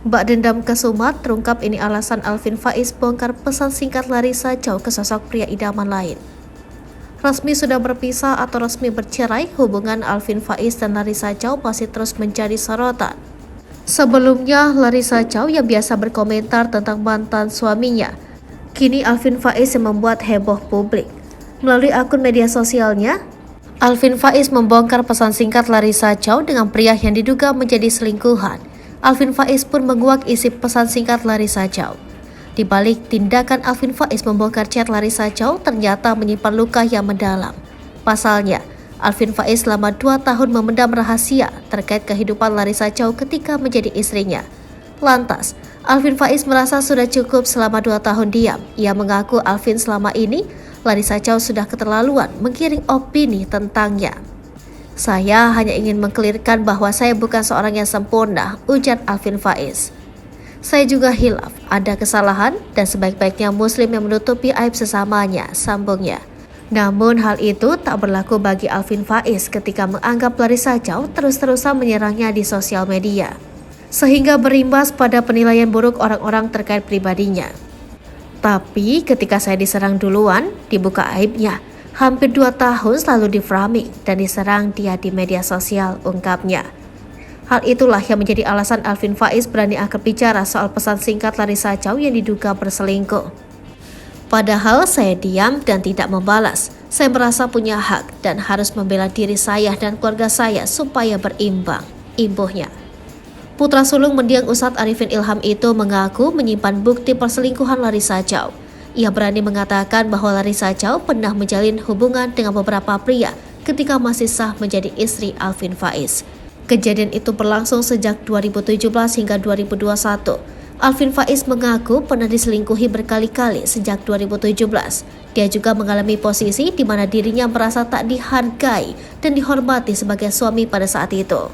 Bak dendam ke Sumat terungkap ini alasan Alvin Faiz bongkar pesan singkat Larissa Chow ke sosok pria idaman lain. Resmi sudah berpisah atau resmi bercerai, hubungan Alvin Faiz dan Larissa Chow masih terus menjadi sorotan. Sebelumnya, Larissa Chow yang biasa berkomentar tentang mantan suaminya, kini Alvin Faiz yang membuat heboh publik. Melalui akun media sosialnya, Alvin Faiz membongkar pesan singkat Larissa Chow dengan pria yang diduga menjadi selingkuhan. Alvin Faiz pun menguak isi pesan singkat Larissa Chow. Di balik tindakan Alvin Faiz membongkar chat Larissa Chow ternyata menyimpan luka yang mendalam. Pasalnya, Alvin Faiz selama 2 tahun memendam rahasia terkait kehidupan Larissa Chow ketika menjadi istrinya. Lantas, Alvin Faiz merasa sudah cukup selama 2 tahun diam. Ia mengaku Alvin selama ini, Larissa Chow sudah keterlaluan menggiring opini tentangnya. Saya hanya ingin mengkelirkan bahwa saya bukan seorang yang sempurna, ujar Alvin Faiz. Saya juga hilaf, ada kesalahan dan sebaik-baiknya muslim yang menutupi aib sesamanya, sambungnya. Namun hal itu tak berlaku bagi Alvin Faiz ketika menganggap Larissa Chow terus-terusan menyerangnya di sosial media, sehingga berimbas pada penilaian buruk orang-orang terkait pribadinya. Tapi ketika saya diserang duluan, dibuka aibnya. Hampir 2 tahun selalu di-framing dan diserang dia di media sosial, ungkapnya. Hal itulah yang menjadi alasan Alvin Faiz berani angkat bicara soal pesan singkat Larissa Chow yang diduga berselingkuh. Padahal saya diam dan tidak membalas. Saya merasa punya hak dan harus membela diri saya dan keluarga saya supaya berimbang, imbuhnya. Putra sulung mendiang Ustadz Arifin Ilham itu mengaku menyimpan bukti perselingkuhan Larissa Chow. Ia berani mengatakan bahwa Larissa Chow pernah menjalin hubungan dengan beberapa pria ketika masih sah menjadi istri Alvin Faiz. Kejadian itu berlangsung sejak 2017 hingga 2021. Alvin Faiz mengaku pernah diselingkuhi berkali-kali sejak 2017. Dia juga mengalami posisi di mana dirinya merasa tak dihargai dan dihormati sebagai suami pada saat itu.